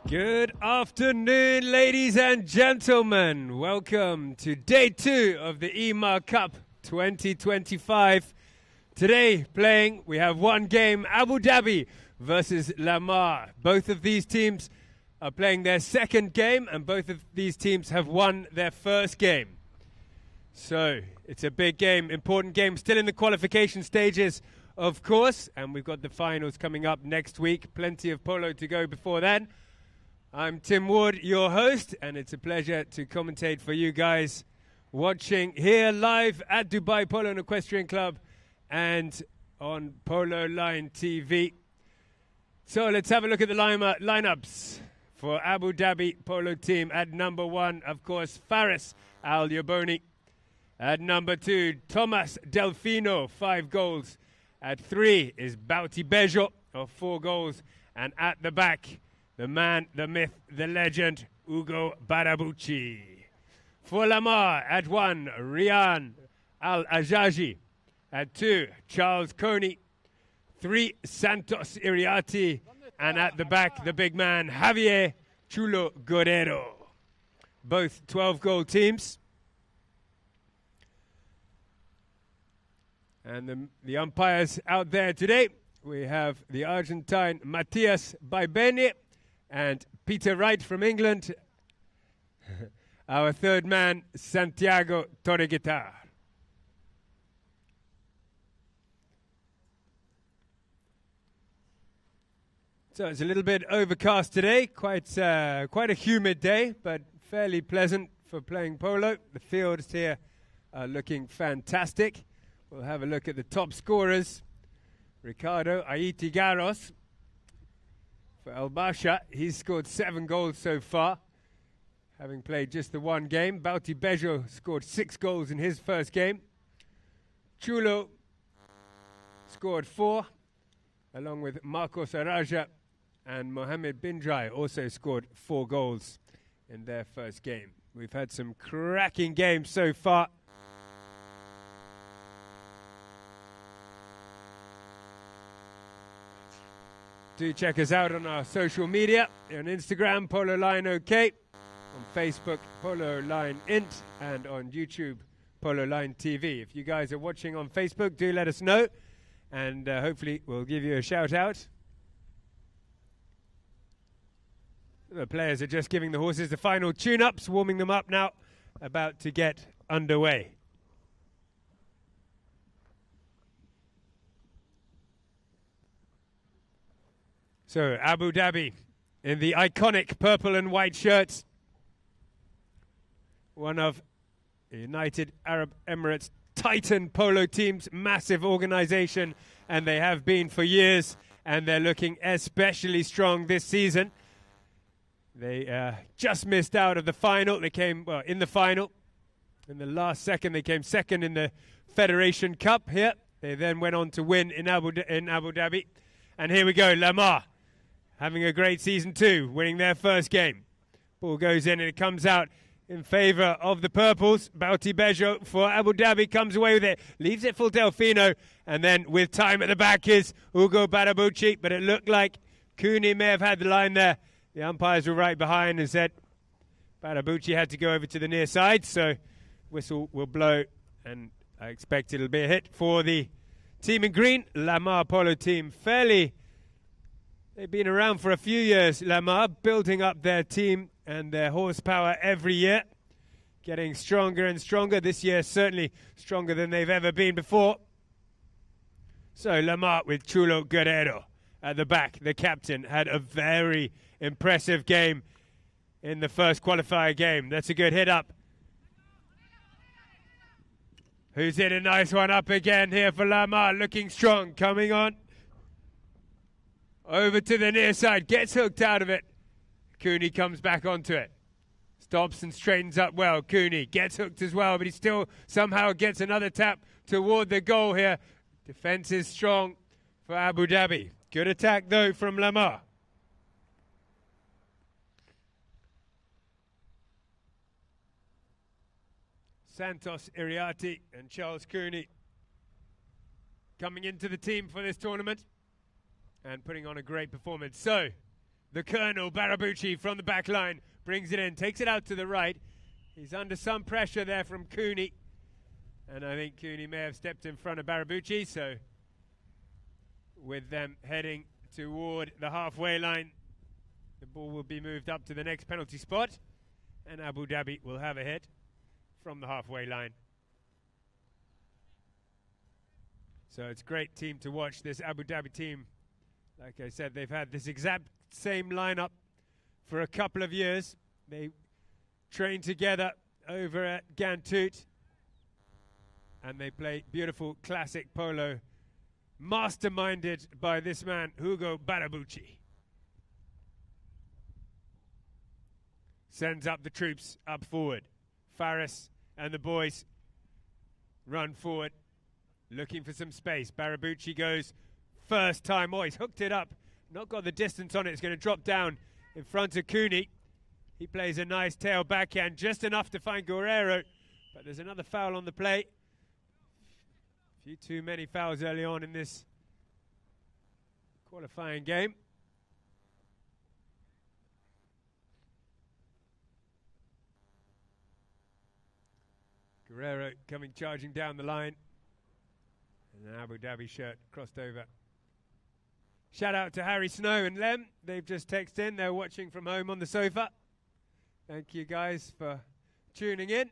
Good afternoon, ladies and gentlemen. Welcome to day 2 of the Emaar Cup 2025. Today playing, we have one game, Abu Dhabi versus Emaar. Both of these teams are playing their second game, and both of these teams have won their first game. So it's a big game, important game, still in the qualification stages, of course, and we've got the finals coming up next week. Plenty of polo to go before then. I'm Tim Ward, your host, and it's a pleasure to commentate for you guys watching here live at Dubai Polo and Equestrian Club and on Polo Line TV. So let's have a look at the lineups for Abu Dhabi Polo team. At number 1, of course, Faris Al-Yaboni. At number 2, Thomas Delfino, 5 goals. At 3 is Bauti Bejo of 4 goals. And at the back, the man, the myth, the legend, Ugo Barabucci. For Emaar, at 1, Rian Al-Ajaji. At 2, Charles Coney. 3, Santos Iriati. And at the back, the big man, Javier Chulo Guerrero. Both 12-goal teams. And the umpires out there today, we have the Argentine Matias Baibene and Peter Wright from England. Our third man, Santiago Torreguitar. So it's a little bit overcast today, quite a humid day, but fairly pleasant for playing polo. The fields here are looking fantastic. We'll have a look at the top scorers. Ricardo Aitigaros for El Basha. He's scored 7 goals so far, having played just the one game. Bauti Bejo scored 6 goals in his first game. Chulo scored 4, along with Marcos Araja, and Mohamed Bindrai also scored 4 goals in their first game. We've had some cracking games so far. Do check us out on our social media, on Instagram, Polo Line OK, on Facebook, Polo Line Int, and on YouTube, Polo Line TV. If you guys are watching on Facebook, do let us know, and hopefully we'll give you a shout out. The players are just giving the horses the final tune-ups, warming them up now, about to get underway. So, Abu Dhabi in the iconic purple and white shirts. One of the United Arab Emirates Titan polo teams, massive organization, and they have been for years, and they're looking especially strong this season. They just missed out of the final. They came, well, in the final. In the last second, they came second in the Federation Cup here. They then went on to win in Abu Dhabi. And here we go, Emaar, having a great season too, winning their first game. Ball goes in and it comes out in favor of the purples. Bauti Bejo for Abu Dhabi comes away with it, leaves it for Delfino, and then with time at the back is Ugo Barabucci, but it looked like Cooney may have had the line there. The umpires were right behind and said Barabucci had to go over to the near side, so whistle will blow, and I expect it'll be a hit for the team in green, Emaar Polo team. They've been around for a few years, Emaar, building up their team and their horsepower every year, getting stronger and stronger. This year, certainly stronger than they've ever been before. So, Emaar with Chulo Guerrero at the back. The captain had a very impressive game in the first qualifier game. That's a good hit up. Who's hit a nice one up again here for Emaar, looking strong, coming on. Over to the near side, gets hooked out of it. Cooney comes back onto it. Stops and straightens up well. Cooney gets hooked as well, but he still somehow gets another tap toward the goal here. Defense is strong for Abu Dhabi. Good attack, though, from Emaar. Santos Iriati and Charles Cooney coming into the team for this tournament and putting on a great performance. So, the Colonel, Barabucci, from the back line. Brings it in, takes it out to the right. He's under some pressure there from Cooney. And I think Cooney may have stepped in front of Barabucci, so with them heading toward the halfway line, the ball will be moved up to the next penalty spot, and Abu Dhabi will have a hit from the halfway line. So it's a great team to watch, this Abu Dhabi team. Like I said, they've had this exact same lineup for a couple of years. They train together over at Gantut, and they play beautiful classic polo, masterminded by this man, Hugo Barabucci. Sends up the troops up forward. Faris and the boys run forward, looking for some space. Barabucci goes first time. Oh, he's hooked it up. Not got the distance on it. It's going to drop down in front of Cooney. He plays a nice tail backhand, just enough to find Guerrero. But there's another foul on the play. A few too many fouls early on in this qualifying game. Guerrero coming charging down the line. And an Abu Dhabi shirt crossed over. Shout out to Harry Snow and Lem. They've just texted in. They're watching from home on the sofa. Thank you guys for tuning in.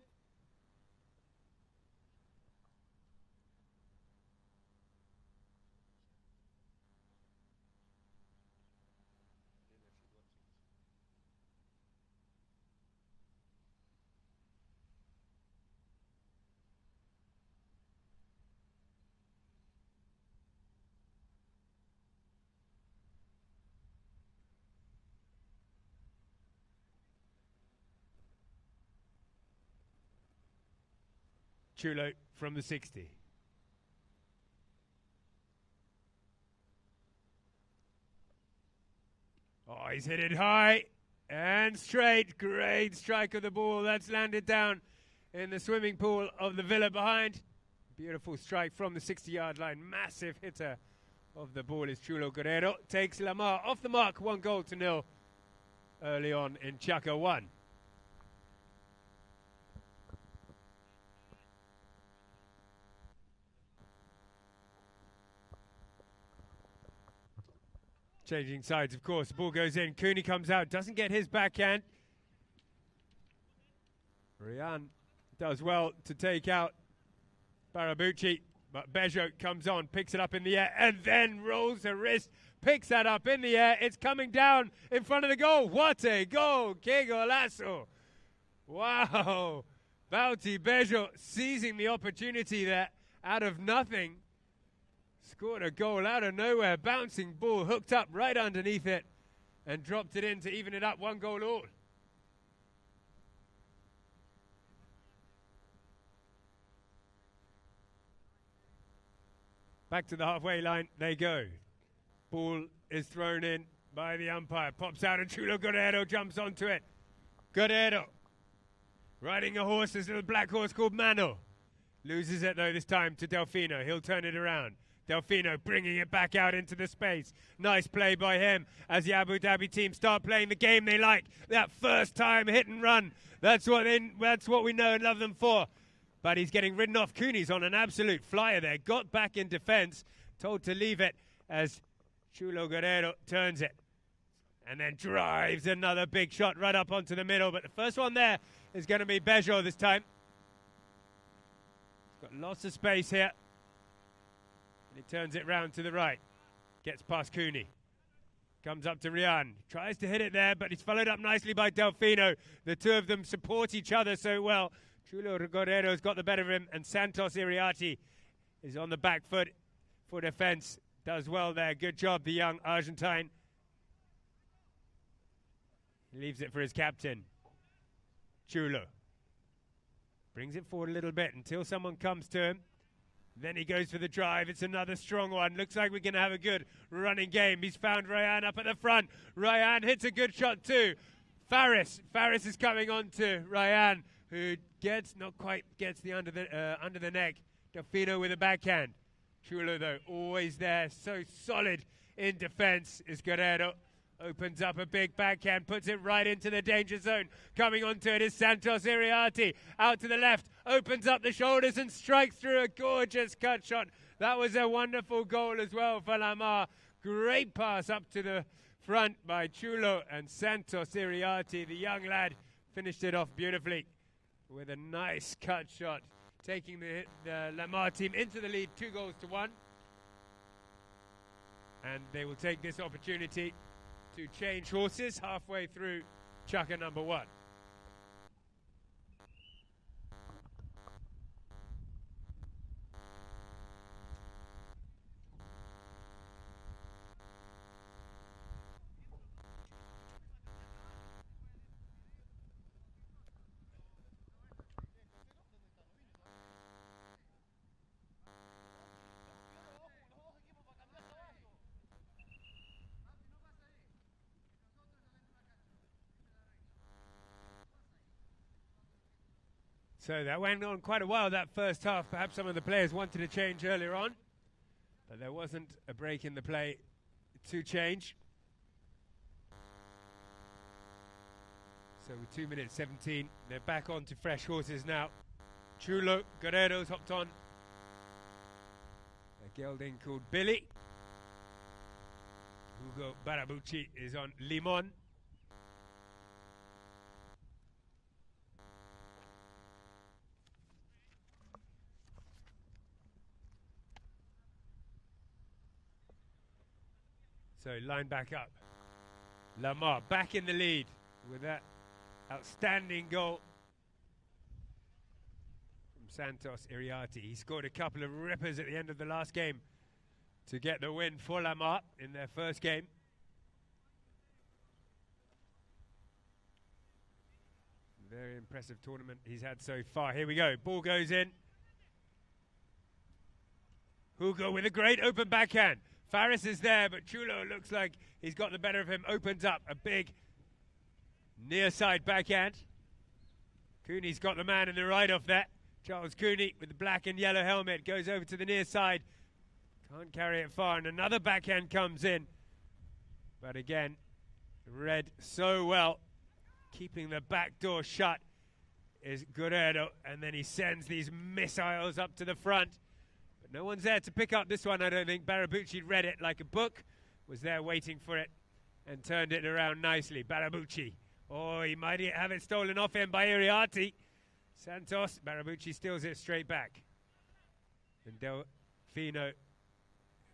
Chulo from the 60. Oh, he's hit it high and straight. Great strike of the ball. That's landed down in the swimming pool of the Villa behind. Beautiful strike from the 60-yard line. Massive hitter of the ball is Chulo Guerrero. Takes Lamar off the mark. 1-0 early on in chukker 1. Changing sides, of course. The ball goes in. Cooney comes out. Doesn't get his backhand. Rian does well to take out Barabucci. But Bejo comes on, picks it up in the air, and then rolls a wrist. Picks that up in the air. It's coming down in front of the goal. What a goal. Que golazo. Wow. Bauti Bejo seizing the opportunity there out of nothing. Scored a goal out of nowhere, bouncing ball, hooked up right underneath it, and dropped it in to even it up, 1 goal all. Back to the halfway line they go. Ball is thrown in by the umpire, pops out and Chulo Guerrero jumps onto it. Guerrero, riding a horse, this little black horse called Mano. Loses it though this time to Delfino, he'll turn it around. Delfino bringing it back out into the space. Nice play by him as the Abu Dhabi team start playing the game they like. That first time hit and run. That's what we know and love them for. But he's getting ridden off. Cooney's on an absolute flyer there. Got back in defense. Told to leave it as Chulo Guerrero turns it. And then drives another big shot right up onto the middle. But the first one there is going to be Bejo this time. He's got lots of space here. He turns it round to the right. Gets past Cooney. Comes up to Rian. Tries to hit it there, but he's followed up nicely by Delfino. The two of them support each other so well. Chulo Guerrero's got the better of him, and Santos Iriarty is on the back foot for defense. Does well there. Good job, the young Argentine. He leaves it for his captain, Chulo. Brings it forward a little bit until someone comes to him. Then he goes for the drive. It's another strong one. Looks like we're going to have a good running game. He's found Ryan up at the front. Ryan hits a good shot too. Faris is coming on to Ryan, who not quite gets the under the neck. Delfino with a backhand. Chulo though always there, so solid in defense is Guerrero. Opens up a big backhand, puts it right into the danger zone. Coming onto it is Santos Iriarte. Out to the left, opens up the shoulders and strikes through a gorgeous cut shot. That was a wonderful goal as well for Emaar. Great pass up to the front by Chulo, and Santos Iriarte, the young lad, finished it off beautifully with a nice cut shot, taking the Emaar team into the lead 2-1. And they will take this opportunity to change horses halfway through chukker number 1. So that went on quite a while, that first half. Perhaps some of the players wanted to change earlier on, but there wasn't a break in the play to change. So with 2 minutes 17, they're back on to fresh horses now. Chulo Guerrero's hopped on a gelding called Billy. Hugo Barabucci is on Limon. So line back up. Emaar back in the lead with that outstanding goal from Santos Iriarte. He scored a couple of rippers at the end of the last game to get the win for Emaar in their first game. Very impressive tournament he's had so far. Here we go. Ball goes in. Hugo with a great open backhand. Faris is there, but Chulo looks like he's got the better of him. Opens up a big near side backhand. Cooney's got the man in the right off that. Charles Cooney with the black and yellow helmet goes over to the near side. Can't carry it far, and another backhand comes in. But again, read so well. Keeping the back door shut is Guerrero, and then he sends these missiles up to the front. No one's there to pick up this one, I don't think. Barabucci read it like a book, was there waiting for it, and turned it around nicely. Barabucci. Oh, he might have it stolen off him by Iriarte. Santos, Barabucci steals it straight back. And Delfino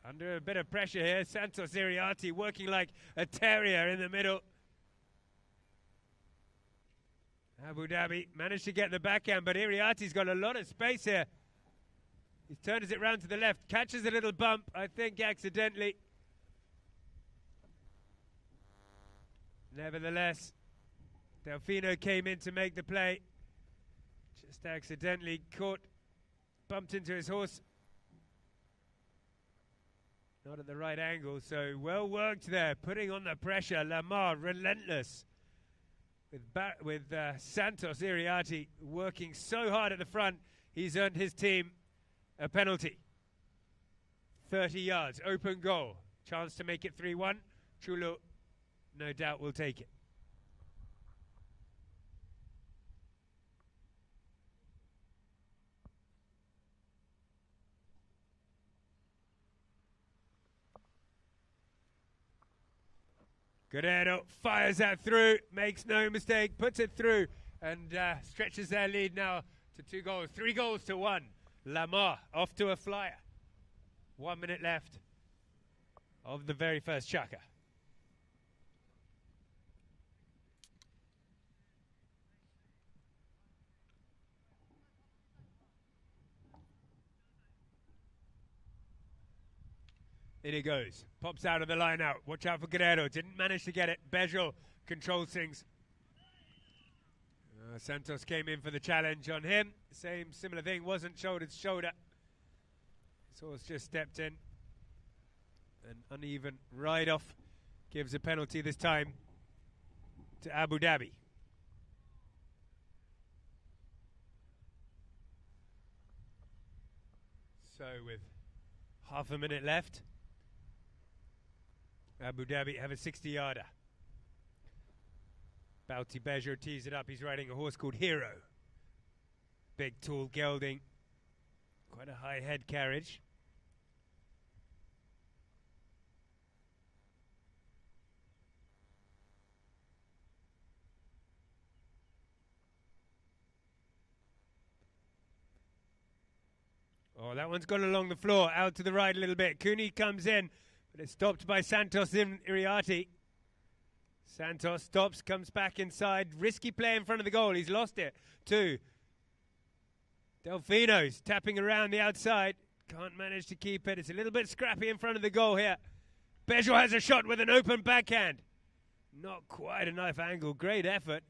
under a bit of pressure here. Santos Iriarte working like a terrier in the middle. Abu Dhabi managed to get the backhand, but Iriarte's got a lot of space here. He turns it round to the left, catches a little bump, I think accidentally. Nevertheless, Delfino came in to make the play. Just accidentally caught, bumped into his horse. Not at the right angle, so well worked there, putting on the pressure. Emaar, relentless. With Santos Iriarte working so hard at the front, he's earned his team a penalty. 30 yards, open goal. Chance to make it 3-1. Chulo, no doubt, will take it. Guerrero fires that through, makes no mistake, puts it through, and stretches their lead now to 2 goals. 3-1. Emaar off to a flyer. 1 minute left of the very first chukker. In it goes. Pops out of the line out. Watch out for Guerrero. Didn't manage to get it. Bejel controls things. Santos came in for the challenge on him. Similar thing. Wasn't shoulder to shoulder. His horse just stepped in. An uneven ride-off gives a penalty this time to Abu Dhabi. So with half a minute left, Abu Dhabi have a 60-yarder. Bouty Bejo tees it up. He's riding a horse called Hero. Big, tall gelding. Quite a high head carriage. Oh, that one's gone along the floor, out to the right a little bit. Cooney comes in, but it's stopped by Santos in Iriarte. Santos stops, comes back inside. Risky play in front of the goal. He's lost it. 2. Delfino's tapping around the outside. Can't manage to keep it. It's a little bit scrappy in front of the goal here. Bejo has a shot with an open backhand. Not quite enough angle. Great effort.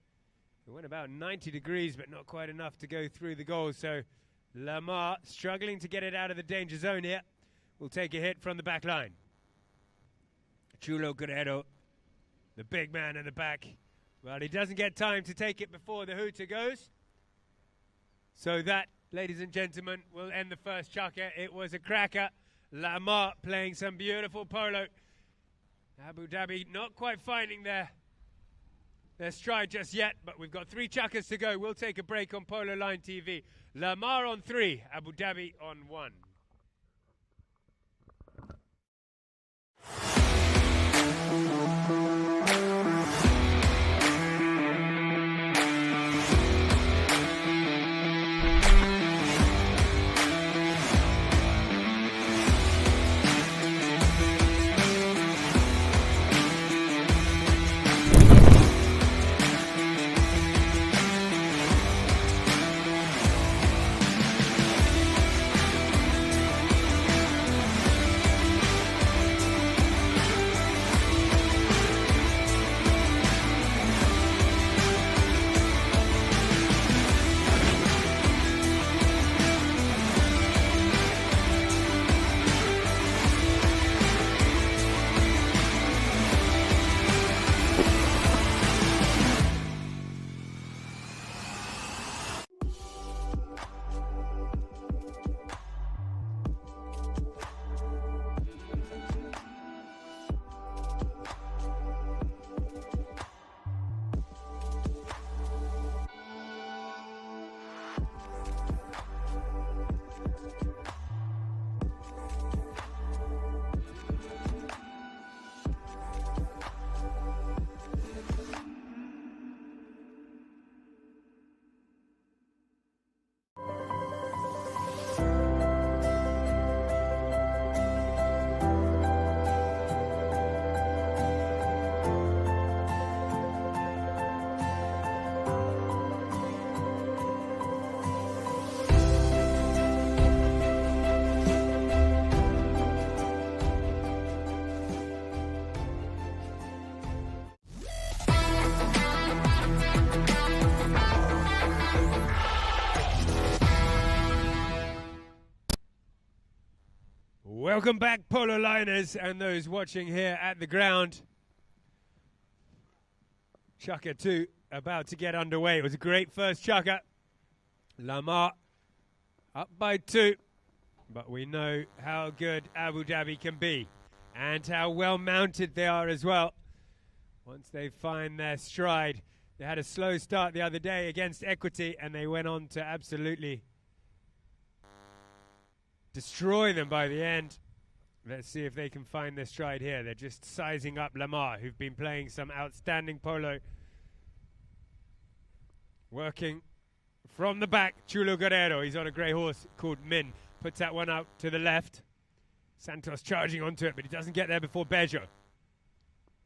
It went about 90 degrees, but not quite enough to go through the goal. So Emaar struggling to get it out of the danger zone here. Will take a hit from the back line. Chulo Guerrero, the big man in the back. Well, he doesn't get time to take it before the hooter goes. So that, ladies and gentlemen, will end the first chukker. It was a cracker. Emaar playing some beautiful polo. Abu Dhabi not quite finding their stride just yet, but we've got 3 chukkers to go. We'll take a break on Polo Line TV. Emaar on 3, Abu Dhabi on 1. Welcome back, Polo Liners, and those watching here at the ground. Chukker 2 about to get underway. It was a great first chukker. Emaar up by 2, but we know how good Abu Dhabi can be and how well mounted they are as well. Once they find their stride, they had a slow start the other day against Equity, and they went on to absolutely destroy them by the end. Let's see if they can find their stride here. They're just sizing up Emaar, who've been playing some outstanding polo. Working from the back, Chulo Guerrero. He's on a grey horse called Min. Puts that one out to the left. Santos charging onto it, but he doesn't get there before Bejo.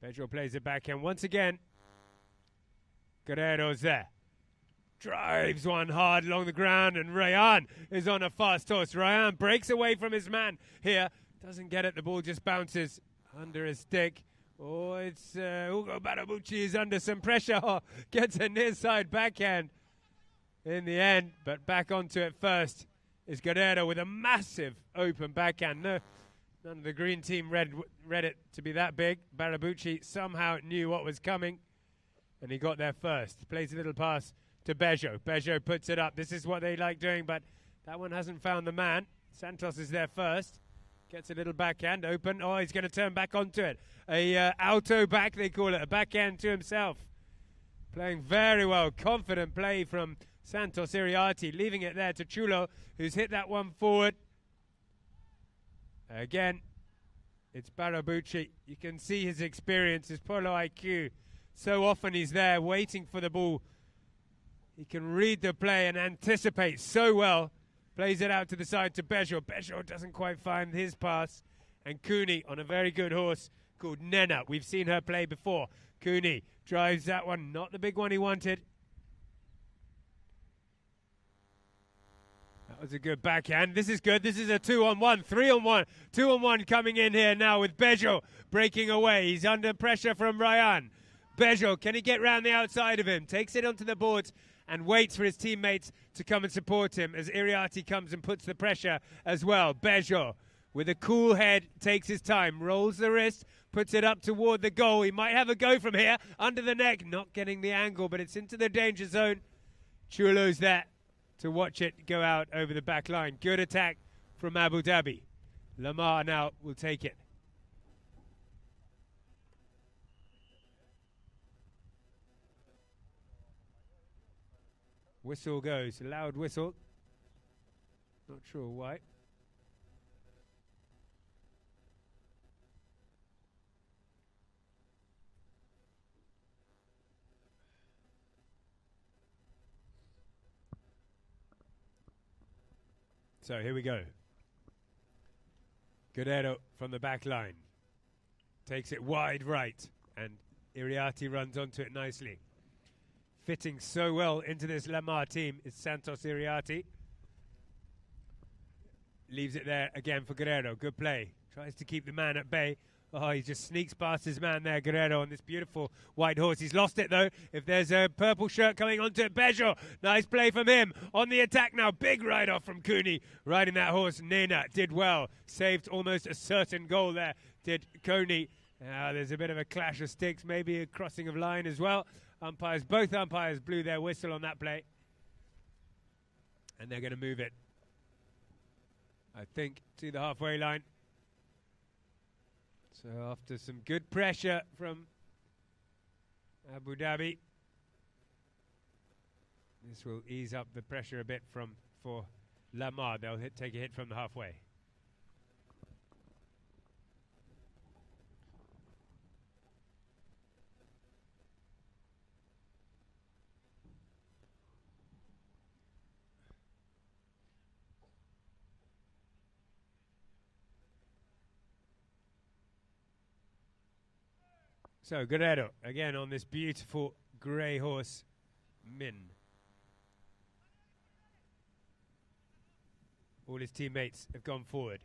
Bejo plays it back in. Once again, Guerrero's there. Drives one hard along the ground, and Ryan is on a fast horse. Ryan breaks away from his man here. Doesn't get it. The ball just bounces under his stick. Oh, it's Ugo Barabucci is under some pressure. Oh, gets a near side backhand in the end, but back onto it first is Guerrero with a massive open backhand. No, none of the green team read it to be that big. Barabucci somehow knew what was coming, and he got there first. Plays a little pass to Bejo. Bejo puts it up. This is what they like doing, but that one hasn't found the man. Santos is there first. Gets a little backhand open. Oh, he's going to turn back onto it. A auto back, they call it. A backhand to himself. Playing very well. Confident play from Santos Iriarte. Leaving it there to Chulo, who's hit that one forward. Again, it's Barabucci. You can see his experience, his polo IQ. So often he's there waiting for the ball. He can read the play and anticipate so well. Plays it out to the side to Bejo. Bejo doesn't quite find his pass. And Cooney on a very good horse called Nena. We've seen her play before. Cooney drives that one. Not the big one he wanted. That was a good backhand. This is good. This is a 2-on-1, 3-on-1. 2-on-1 coming in here now with Bejo breaking away. He's under pressure from Ryan. Bejo, can he get round the outside of him? Takes it onto the boards and waits for his teammates to come and support him as Iriarte comes and puts the pressure as well. Bejo, with a cool head, takes his time, rolls the wrist, puts it up toward the goal. He might have a go from here, under the neck, not getting the angle, but it's into the danger zone. Chulo's there to watch it go out over the back line. Good attack from Abu Dhabi. Lamar now will take it. Whistle goes, a loud whistle. Not sure why. So here we go. Guerrero from the back line. Takes it wide right, and Iriarte runs onto it nicely. Fitting so well into this Lamar team is Santos Iriarte. Leaves it there again for Guerrero. Good play. Tries to keep the man at bay. Oh, he just sneaks past his man there, Guerrero, on this beautiful white horse. He's lost it, though. If there's a purple shirt coming onto it, Bejo. Nice play from him. On the attack now. Big ride-off from Cooney. Riding that horse, Nena did well. Saved almost a certain goal there, did Cooney. There's a bit of a clash of sticks, maybe a crossing of line as well. Both umpires blew their whistle on that play. And they're going to move it, I think, to the halfway line. So after some good pressure from Abu Dhabi, this will ease up the pressure a bit for Lamar. They'll take a hit from the halfway. So Guerrero, again on this beautiful grey horse, Min. All his teammates have gone forward.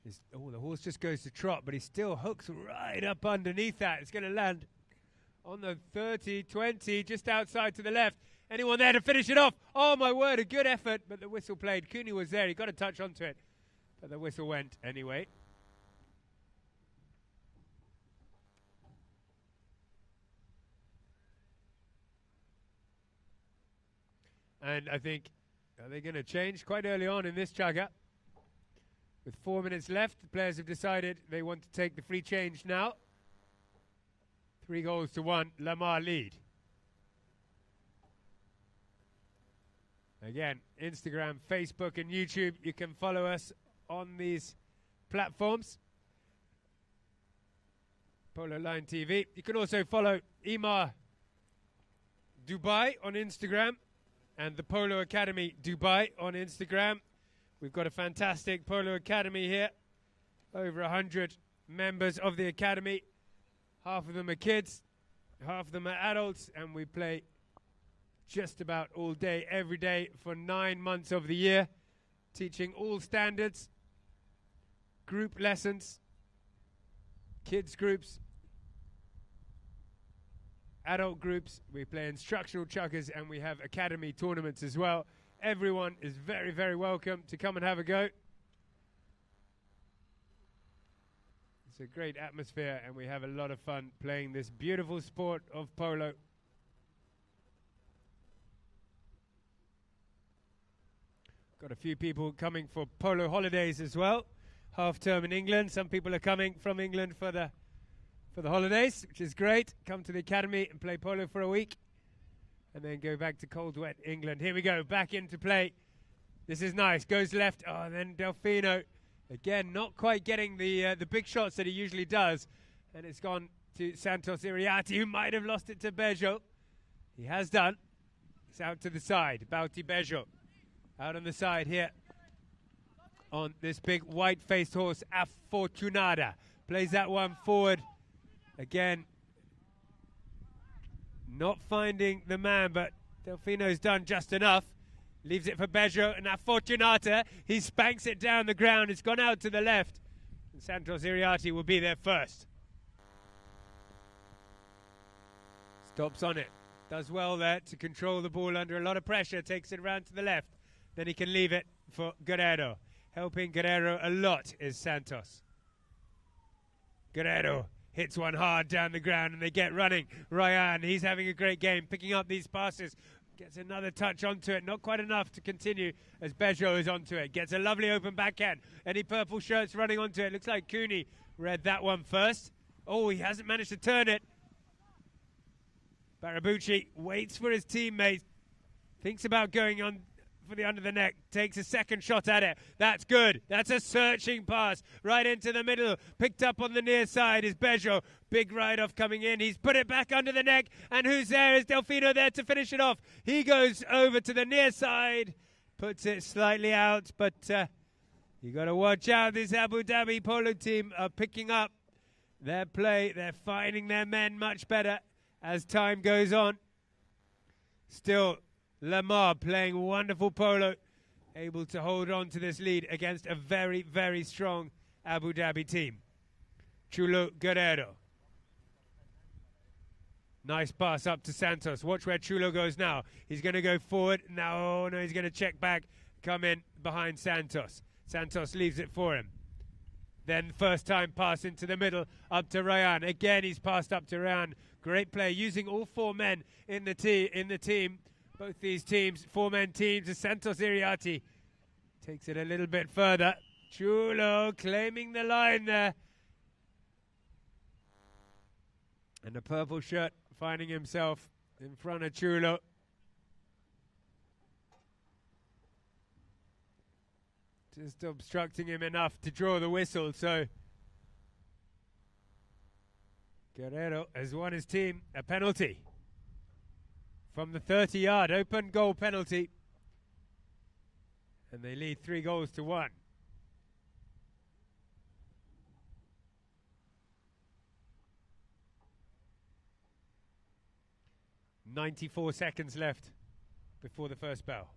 The horse just goes to trot, but he still hooks right up underneath that. It's going to land on the 30, 20, just outside to the left. Anyone there to finish it off? Oh, my word, a good effort, but the whistle played. Cooney was there. He got a touch onto it, but the whistle went anyway. And I think, are they going to change quite early on in this chugga? With 4 minutes left, the players have decided they want to take the free change now. 3-1, Lamar lead. Again, Instagram, Facebook and YouTube, you can follow us on these platforms. Polo Line TV. You can also follow Emaar Dubai on Instagram and the Polo Academy Dubai on Instagram. We've got a fantastic Polo Academy here. Over 100 members of the Academy. Half of them are kids, half of them are adults, and we play just about all day, every day for 9 months of the year, teaching all standards, group lessons, kids groups, adult groups. We play instructional chuggers, and we have academy tournaments as well. Everyone is very, very welcome to come and have a go. It's a great atmosphere, and we have a lot of fun playing this beautiful sport of polo. Got a few people coming for polo holidays as well. Half term in England. Some people are coming from England for the holidays, which is great. Come to the academy and play polo for a week, and then go back to cold, wet England. Here we go, back into play. This is nice. Goes left. Oh, and then Delfino again, not quite getting the big shots that he usually does, and it's gone to Santos Iriarte, who might have lost it to Bejo. He has done. It's out to the side. Bauti Bejo out on the side here on this big white-faced horse, Afortunada. Plays that one forward. Again, not finding the man, but Delfino's done just enough. Leaves it for Bejo and Afortunata. He spanks it down the ground. It's gone out to the left. And Santos Iriarte will be there first. Stops on it. Does well there to control the ball under a lot of pressure. Takes it around to the left. Then he can leave it for Guerrero. Helping Guerrero a lot is Santos. Guerrero hits one hard down the ground and they get running. Ryan, he's having a great game, picking up these passes. Gets another touch onto it, not quite enough to continue as Bejo is onto it. Gets a lovely open backhand. Any purple shirts running onto it. Looks like Cooney read that one first. Oh, he hasn't managed to turn it. Barabucci waits for his teammate. Thinks about going on for the under the neck. Takes a second shot at it. That's good. That's a searching pass right into the middle. Picked up on the near side is Bejo. Big ride-off coming in. He's put it back under the neck. And who's there? Is Delfino there to finish it off? He goes over to the near side. Puts it slightly out. But you got to watch out. This Abu Dhabi polo team are picking up their play. They're finding their men much better as time goes on. Still, Emaar playing wonderful polo, able to hold on to this lead against a very, very strong Abu Dhabi team. Chulo Guerrero. Nice pass up to Santos. Watch where Chulo goes now. He's going to go forward. No, he's going to check back, come in behind Santos. Santos leaves it for him. Then first time pass into the middle, up to Ryan. Again, he's passed up to Ryan. Great play, using all four men in the team. Both these teams, four-man teams, as Santos Iriarte takes it a little bit further. Chulo claiming the line there. And the purple shirt finding himself in front of Chulo. Just obstructing him enough to draw the whistle, so Guerrero has won his team a penalty from the 30-yard open goal penalty, and they lead 3-1. 94 seconds left before the first bell.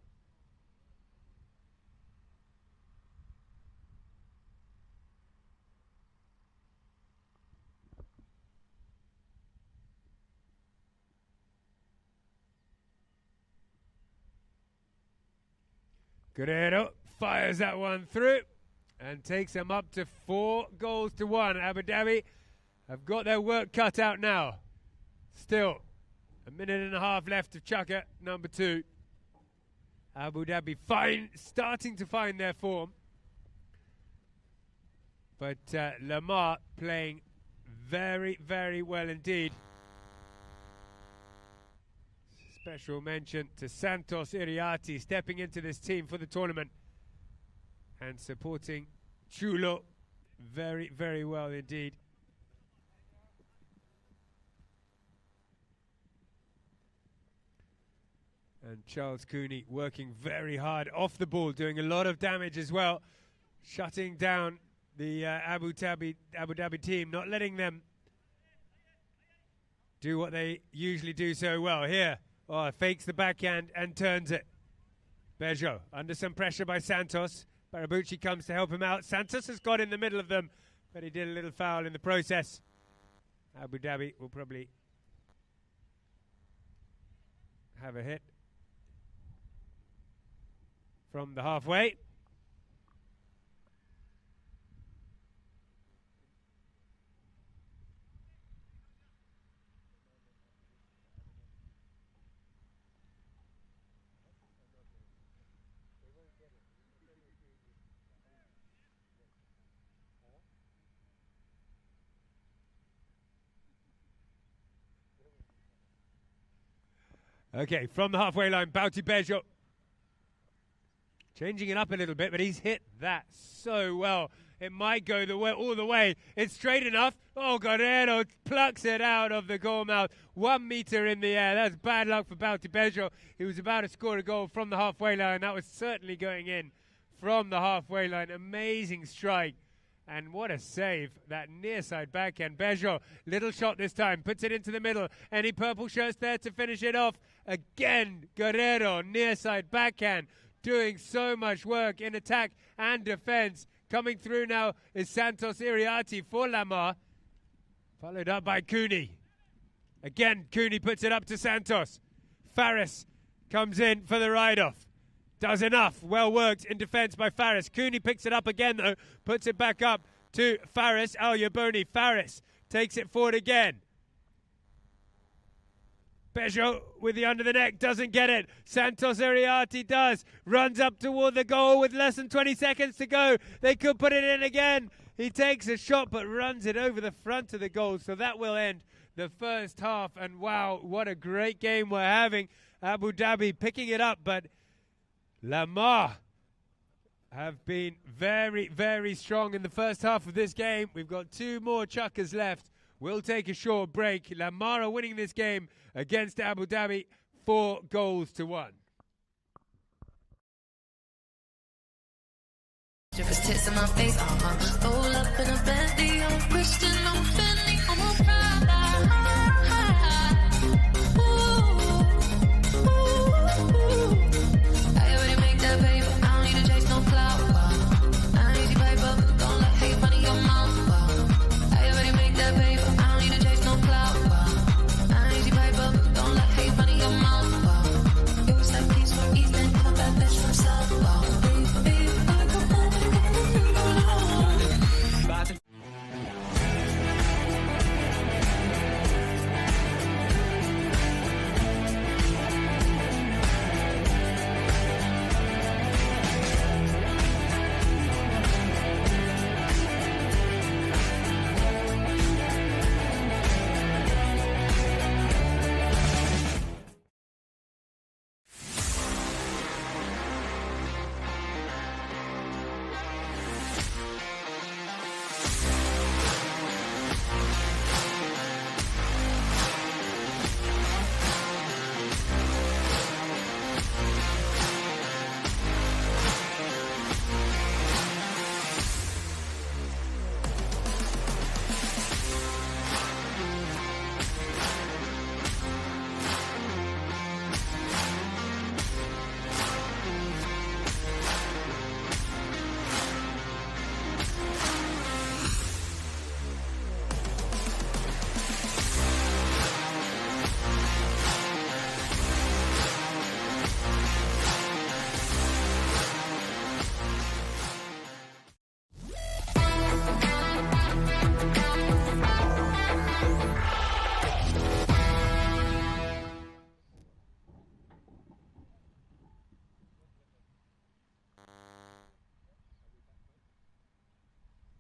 Guerrero fires that one through and takes them up to 4-1. Abu Dhabi have got their work cut out now. Still, a minute and a half left of chukker number 2. Abu Dhabi starting to find their form. But Emaar playing very, very well indeed. Special mention to Santos Iriarte stepping into this team for the tournament and supporting Chulo very, very well indeed. And Charles Cooney working very hard off the ball, doing a lot of damage as well, shutting down the Abu Dhabi team, not letting them do what they usually do so well. Here, fakes the backhand and turns it. Bejo under some pressure by Santos. Barabucci comes to help him out. Santos has got in the middle of them, but he did a little foul in the process. Abu Dhabi will probably have a hit from the halfway. Okay, from the halfway line, Bauti Bejo. Changing it up a little bit, but he's hit that so well. It might go all the way. It's straight enough. Oh, Guerrero plucks it out of the goal mouth. 1 meter in the air. That's bad luck for Bauti Bejo. He was about to score a goal from the halfway line. That was certainly going in from the halfway line. Amazing strike. And what a save. That near side backhand. Bejo, little shot this time. Puts it into the middle. Any purple shirts there to finish it off? Again, Guerrero, near side backhand. Doing so much work in attack and defense. Coming through now is Santos Iriarty for Lamar. Followed up by Cooney. Again, Cooney puts it up to Santos. Faris comes in for the ride-off. Does enough. Well worked in defense by Faris. Cooney picks it up again, though. Puts it back up to Faris. Al Yaboni. Faris takes it forward again. Bejo with the under the neck, doesn't get it. Santos Iriarty does. Runs up toward the goal with less than 20 seconds to go. They could put it in again. He takes a shot but runs it over the front of the goal. So that will end the first half. And wow, what a great game we're having. Abu Dhabi picking it up, but Lamar have been very, very strong in the first half of this game. We've got 2 more chukkers left. We'll take a short break. Lamar are winning this game against Abu Dhabi 4-1. Tits in my face, roll up in a Bentley, I'm Christian, I'm Fendi, I'm a Prada. I already make that paper, I don't need to chase no clout. I ain't easy paper, don't let hate money your mouth. I already make that paper, I don't need to chase no clout. I ain't easy paper, don't let hate money your mouth. It was like peace from East and come back bitch from South.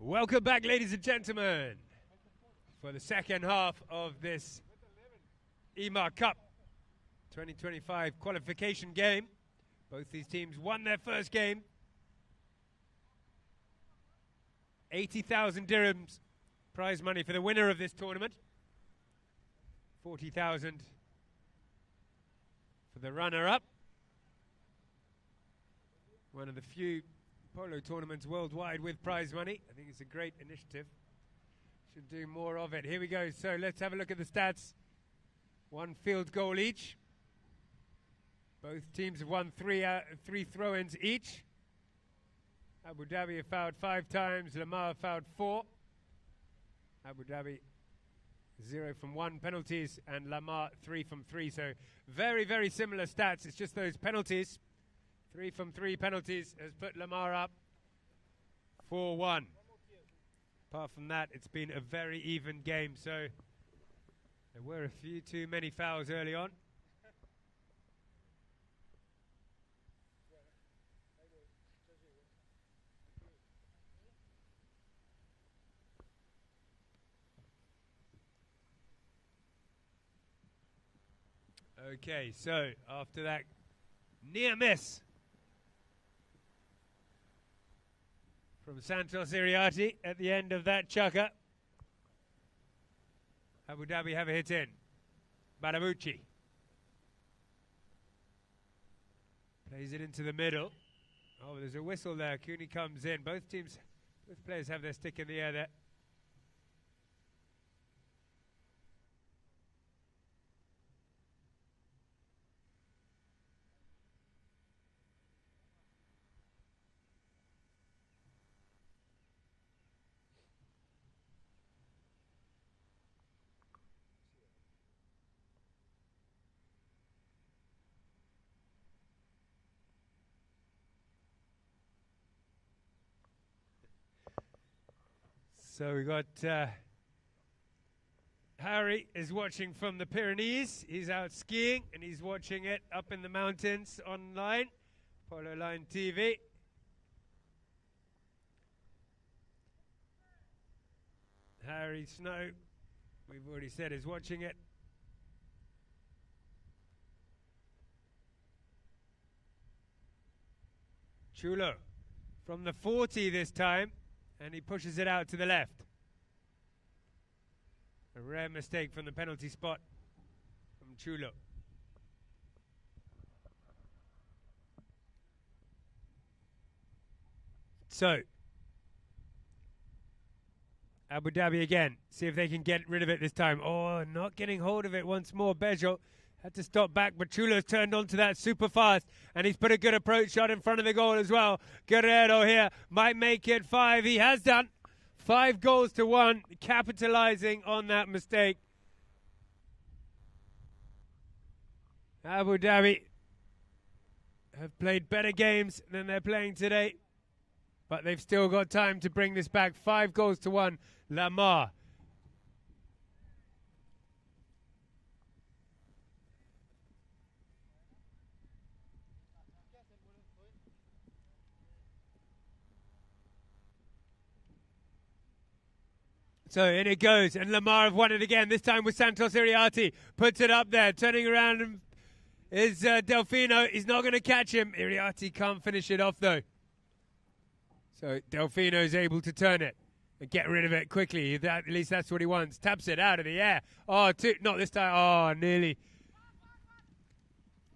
Welcome back, ladies and gentlemen, for the second half of this Emaar Cup 2025 qualification game. Both these teams won their first game. 80,000 dirhams prize money for the winner of this tournament. 40,000 for the runner-up. One of the few polo tournaments worldwide with prize money. I think it's a great initiative. Should do more of it. Here we go. So let's have a look at the stats. 1 field goal each. Both teams have won three throw-ins each. Abu Dhabi have fouled 5 times. Lamar have fouled 4. Abu Dhabi 0 from 1 penalties and Lamar 3 from 3. So very, very similar stats. It's just those penalties. 3 from 3 penalties has put Lamar up 4-1. Apart from that, it's been a very even game. So there were a few too many fouls early on. Okay, so after that near miss from Santos Iriarty at the end of that chukker, Abu Dhabi have a hit in. Badabucci plays it into the middle. Oh, there's a whistle there. Cooney comes in. Both players have their stick in the air there. So we got Harry is watching from the Pyrenees. He's out skiing and he's watching it up in the mountains online, Polo Line TV. Harry Snow, we've already said, is watching it. Chulo from the 40 this time. And he pushes it out to the left. A rare mistake from the penalty spot from Chulo. So, Abu Dhabi again. See if they can get rid of it this time. Oh, not getting hold of it once more. Bejo had to stop back, but Chulo's turned onto that super fast, and he's put a good approach shot in front of the goal as well. Guerrero here might make it 5. He has done. 5 goals to 1, capitalizing on that mistake. Abu Dhabi have played better games than they're playing today, but they've still got time to bring this back. 5 goals to 1, Emaar. So in it goes, and Emaar have won it again, this time with Santos Iriarty. Puts it up there, turning around is Delfino. He's not going to catch him. Iriarty can't finish it off, though. So Delfino is able to turn it and get rid of it quickly. At least that's what he wants. Taps it out of the air. Oh, not this time. Oh, nearly.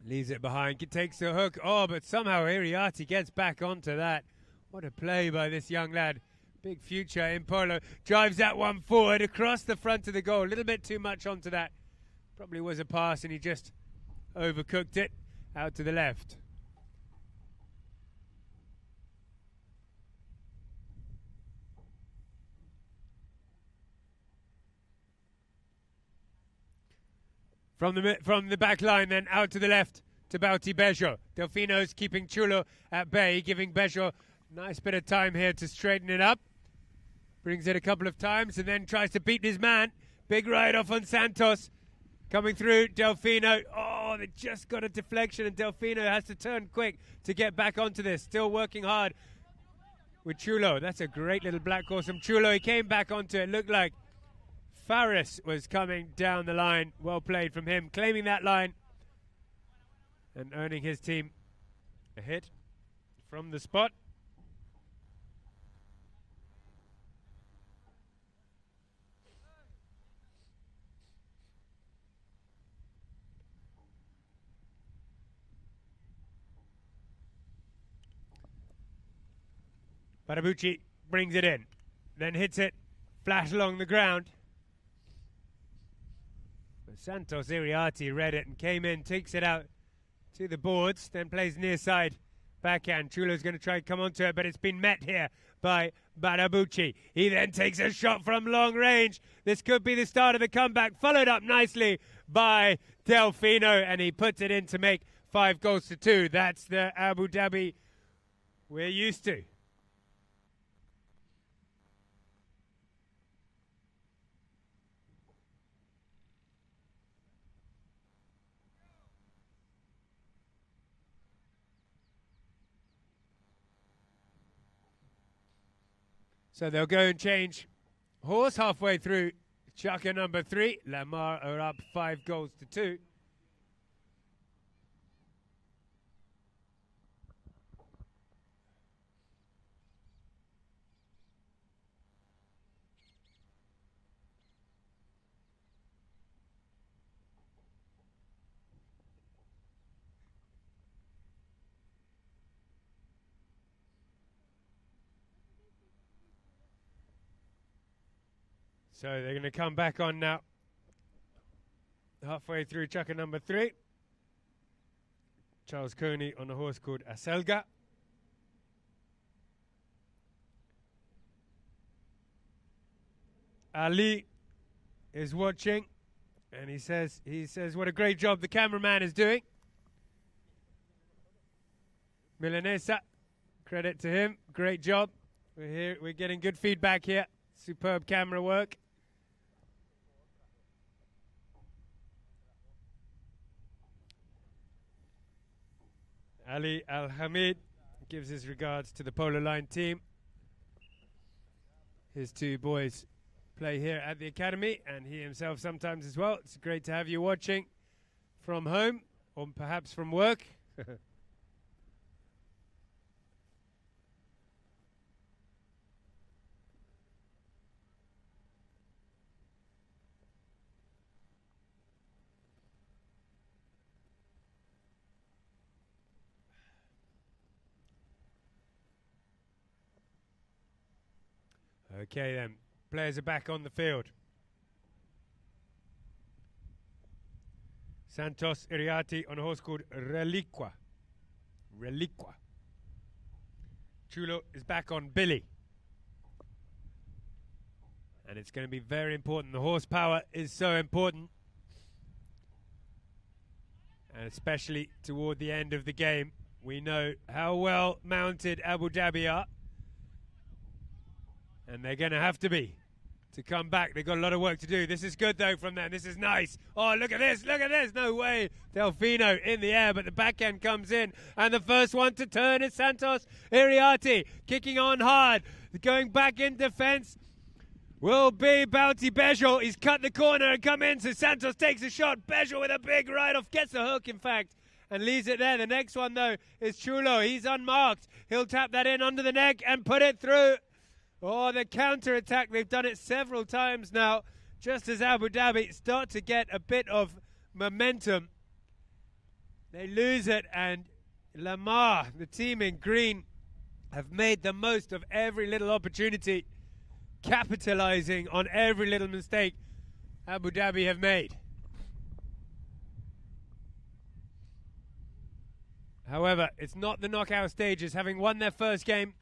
Leaves it behind. Takes the hook. Oh, but somehow Iriarty gets back onto that. What a play by this young lad. Big future in polo. Drives that one forward across the front of the goal. A little bit too much onto that. Probably was a pass and he just overcooked it out to the left. From the back line then out to the left to Bauti Bejo. Delfino's keeping Chulo at bay, giving Bejo nice bit of time here to straighten it up. Brings it a couple of times and then tries to beat his man. Big ride off on Santos. Coming through, Delfino. Oh, they just got a deflection and Delfino has to turn quick to get back onto this. Still working hard with Chulo. That's a great little black horse from Chulo. He came back onto it. Looked like Faris was coming down the line. Well played from him. Claiming that line and earning his team a hit from the spot. Badabucci brings it in, then hits it flat along the ground. But Santos Iriarty read it and came in, takes it out to the boards, then plays near side backhand. Chulo's going to try and come onto it, but it's been met here by Badabucci. He then takes a shot from long range. This could be the start of the comeback, followed up nicely by Delfino, and he puts it in to make 5 goals to 2. That's the Abu Dhabi we're used to. So they'll go and change horse halfway through chukker number 3. Emaar are up 5 goals to 2. So they're going to come back on now. Halfway through chukker number 3. Charles Coney on a horse called Aselga. Ali is watching, and he says what a great job the cameraman is doing. Milanesa, credit to him, great job. We're getting good feedback here. Superb camera work. Ali Al-Hamid gives his regards to the Polo Line team. His 2 boys play here at the academy, and he himself sometimes as well. It's great to have you watching from home, or perhaps from work. Okay then, players are back on the field. Santos Iriati on a horse called Reliqua. Chulo is back on Billy. And it's going to be very important. The horsepower is so important. And especially toward the end of the game, we know how well mounted Abu Dhabi are. And they're going to have to be to come back. They've got a lot of work to do. This is good, though, from them. This is nice. Oh, look at this. Look at this. No way. Delfino in the air, but the backhand comes in. And the first one to turn is Santos Iriati. Kicking on hard. Going back in defense will be Bounty Bejo. He's cut the corner and come in. So Santos takes a shot. Bejo with a big right-off. Gets a hook, in fact, and leaves it there. The next one, though, is Chulo. He's unmarked. He'll tap that in under the neck and put it through. Oh, the counter-attack, they've done it several times now, just as Abu Dhabi start to get a bit of momentum. They lose it, and Lamar, the team in green, have made the most of every little opportunity, capitalizing on every little mistake Abu Dhabi have made. However, it's not the knockout stages. Having won their first game,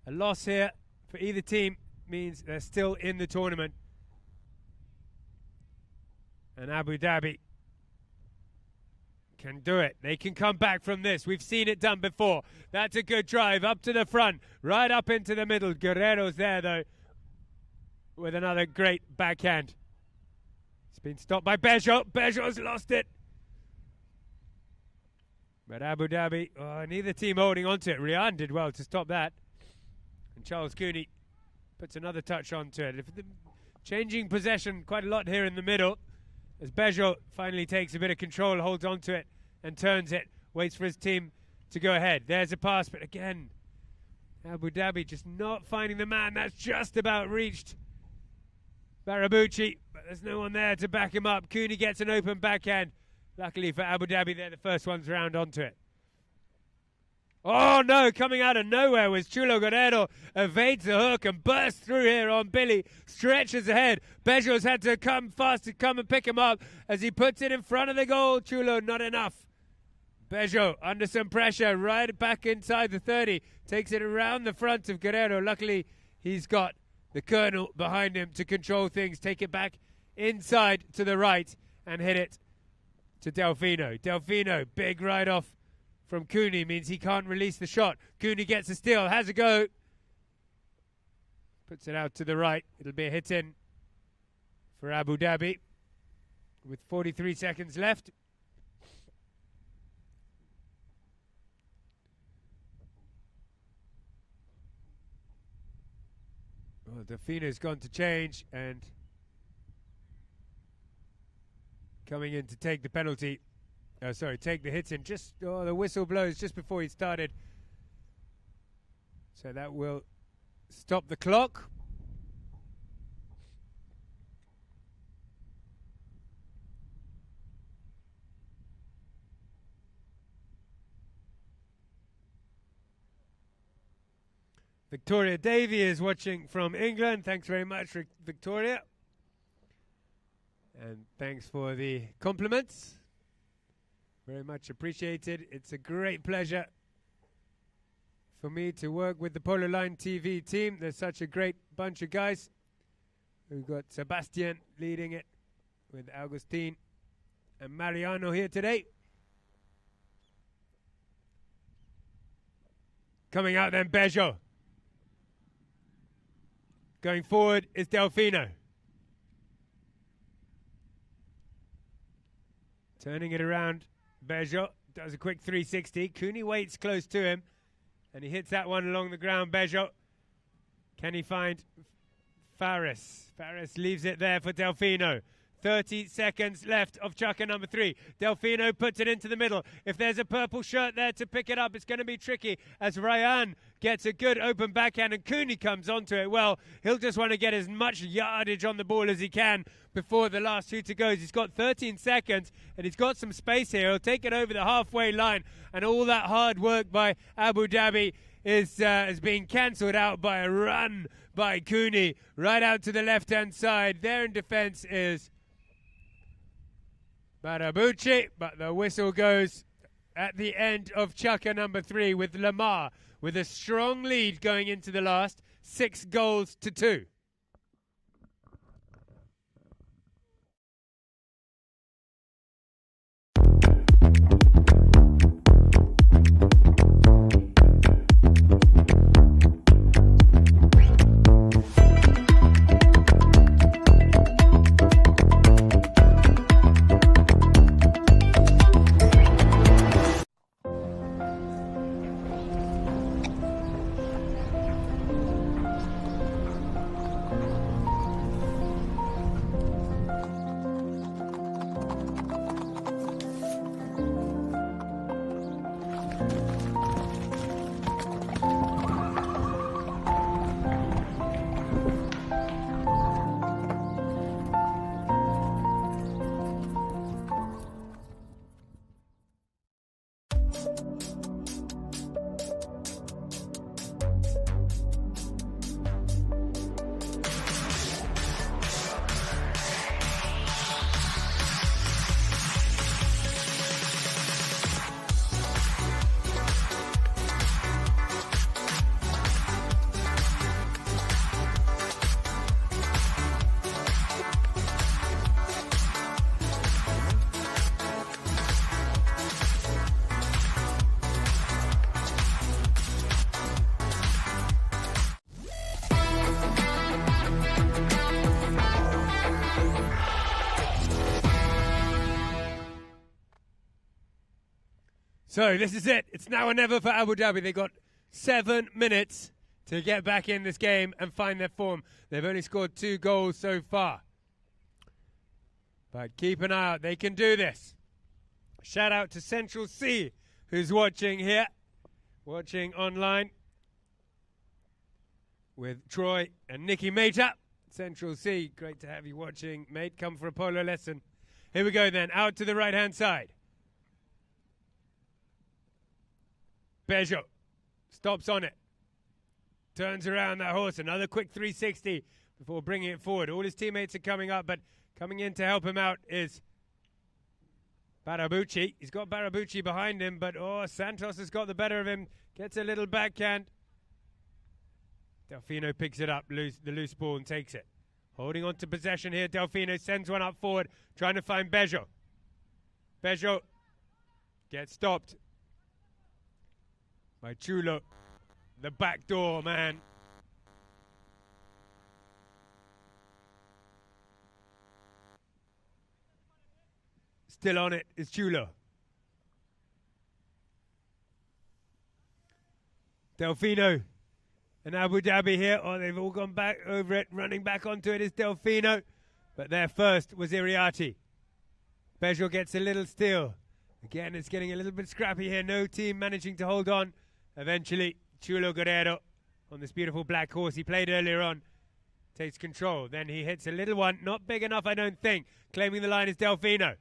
a loss here for either team means they're still in the tournament. And Abu Dhabi can do it. They can come back from this. We've seen it done before. That's a good drive up to the front, right up into the middle. Guerrero's there, though, with another great backhand. It's been stopped by Bejo. Bejo's lost it. But Abu Dhabi, neither team holding on to it. Rian did well to stop that. And Charles Cooney puts another touch onto it. Changing possession quite a lot here in the middle, as Bejo finally takes a bit of control, holds onto it and turns it, waits for his team to go ahead. There's a pass, but again, Abu Dhabi just not finding the man. That's just about reached Barabucci, but there's no one there to back him up. Cooney gets an open backhand. Luckily for Abu Dhabi, they're the first ones round onto it. Oh no, coming out of nowhere was Chulo Guerrero, evades the hook and bursts through here on Billy, stretches ahead. Bejo's had to come fast to come and pick him up as he puts it in front of the goal. Chulo, not enough. Bejo under some pressure, right back inside the 30, takes it around the front of Guerrero. Luckily, he's got the Colonel behind him to control things, take it back inside to the right and hit it to Delfino. Delfino, big right off from Cooney, means he can't release the shot. Cooney gets a steal, has a go. Puts it out to the right. It'll be a hit in for Abu Dhabi with 43 seconds left. Oh, Delfino's gone to change and coming in to take the penalty. Take the hits in. The whistle blows just before he started. So that will stop the clock. Victoria Davey is watching from England. Thanks very much, Victoria. And thanks for the compliments. Very much appreciated. It's a great pleasure for me to work with the Polo Line TV team. They're such a great bunch of guys. We've got Sebastian leading it with Agustin and Mariano here today. Coming out then, Bejo. Going forward is Delfino. Turning it around, Bejo does a quick 360. Cooney waits close to him, and he hits that one along the ground, Bejo. Can he find Faris? Faris leaves it there for Delfino. 30 seconds left of chukker number 3. Delfino puts it into the middle. If there's a purple shirt there to pick it up, it's going to be tricky as Ryan gets a good open backhand and Cooney comes onto it. Well, he'll just want to get as much yardage on the ball as he can before the last shooter goes. He's got 13 seconds and he's got some space here. He'll take it over the halfway line, and all that hard work by Abu Dhabi is being cancelled out by a run by Cooney right out to the left-hand side. There in defense is Barabucci, but the whistle goes at the end of chukker number 3 with Emaar with a strong lead going into the last, 6 goals to 2. So this is it. It's now or never for Abu Dhabi. They got 7 minutes to get back in this game and find their form. They've only scored 2 goals so far. But keep an eye out. They can do this. Shout out to Central C, who's watching here, watching online with Troy and Nicky Mata. Central C, great to have you watching, mate. Come for a polo lesson. Here we go then. Out to the right-hand side. Bejo stops on it, turns around that horse, another quick 360 before bringing it forward. All his teammates are coming up, but coming in to help him out is Barabucci. He's got Barabucci behind him, but Santos has got the better of him, gets a little backhand. Delfino picks it up, the loose ball, and takes it. Holding on to possession here, Delfino sends one up forward, trying to find Bejo. Bejo gets stopped by Chulo, the back door man. Still on it is Chulo. Delfino and Abu Dhabi here. They've all gone back over it. Running back onto it is Delfino. But there first was Iriarty. Bejo gets a little steal. Again, it's getting a little bit scrappy here. No team managing to hold on. Eventually, Chulo Guerrero on this beautiful black horse he played earlier on takes control. Then he hits a little one, not big enough, I don't think. Claiming the line is Delfino.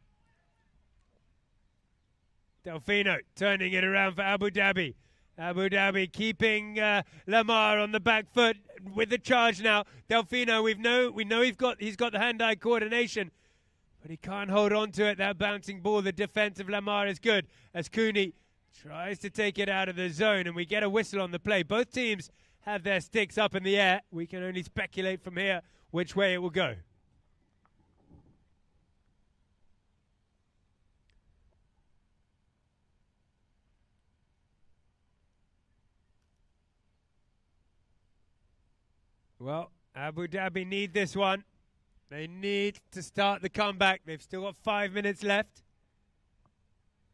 Delfino turning it around for Abu Dhabi. Abu Dhabi keeping Emaar on the back foot with the charge now. Delfino, we know he's got the hand-eye coordination. But he can't hold on to it. That bouncing ball, the defense of Emaar is good as Cooney tries to take it out of the zone, and we get a whistle on the play. Both teams have their sticks up in the air. We can only speculate from here which way it will go. Well, Abu Dhabi need this one. They need to start the comeback. They've still got 5 minutes left.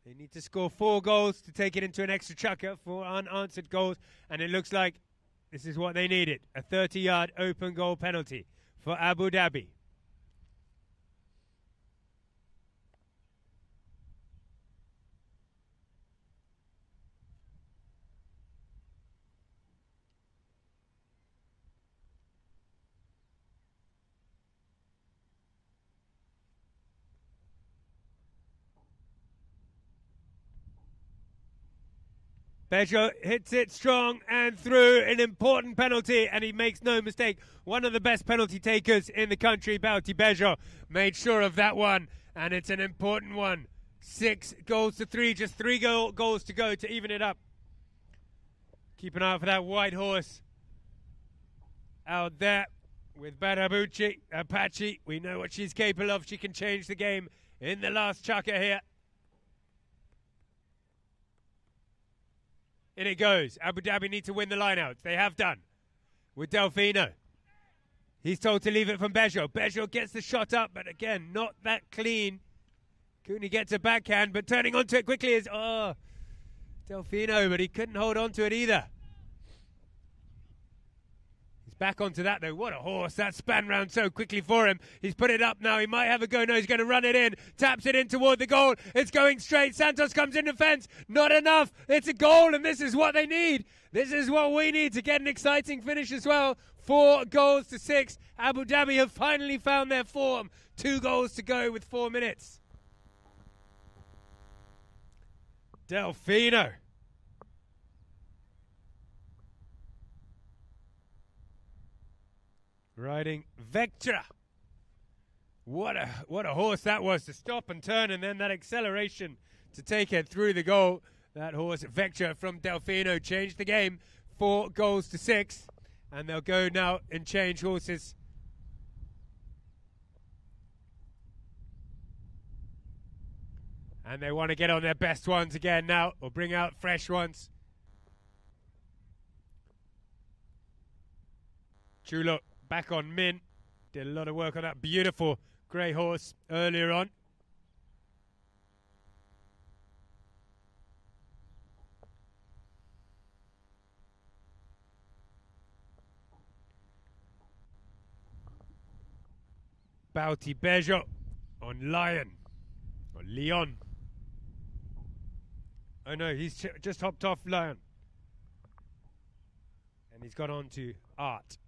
They need to score 4 goals to take it into an extra chukker, 4 unanswered goals. And it looks like this is what they needed. A 30-yard open goal penalty for Abu Dhabi. Bejo hits it strong and through, an important penalty, and he makes no mistake. One of the best penalty takers in the country, Bauti Bejo, made sure of that one, and it's an important one. 6 goals to 3, just 3 goals to go to even it up. Keep an eye out for that white horse out there with Barabuchi, Apache. We know what she's capable of. She can change the game in the last chukker here. In it goes. Abu Dhabi need to win the lineouts. They have done with Delfino. He's told to leave it from Bejo. Bejo gets the shot up, but again, not that clean. Cooney gets a backhand, but turning onto it quickly is, Delfino, but he couldn't hold on to it either. He's back onto that, though. What a horse. That span round so quickly for him. He's put it up now. He might have a go. No, he's going to run it in. Taps it in toward the goal. It's going straight. Santos comes in defense. Not enough. It's a goal, and this is what they need. This is what we need to get an exciting finish as well. 4 goals to 6. Abu Dhabi have finally found their form. 2 goals to go with 4 minutes. Delfino. Riding Vectra. What a horse that was to stop and turn, and then that acceleration to take it through the goal. That horse Vectra from Delfino changed the game. 4 goals to 6, and they'll go now and change horses. And they want to get on their best ones again now, or bring out fresh ones. Chulo back on Min. Did a lot of work on that beautiful grey horse earlier on. Bauti Bejo on Lion. Or Leon. Oh no, he's just hopped off Lion. And he's gone on to Art.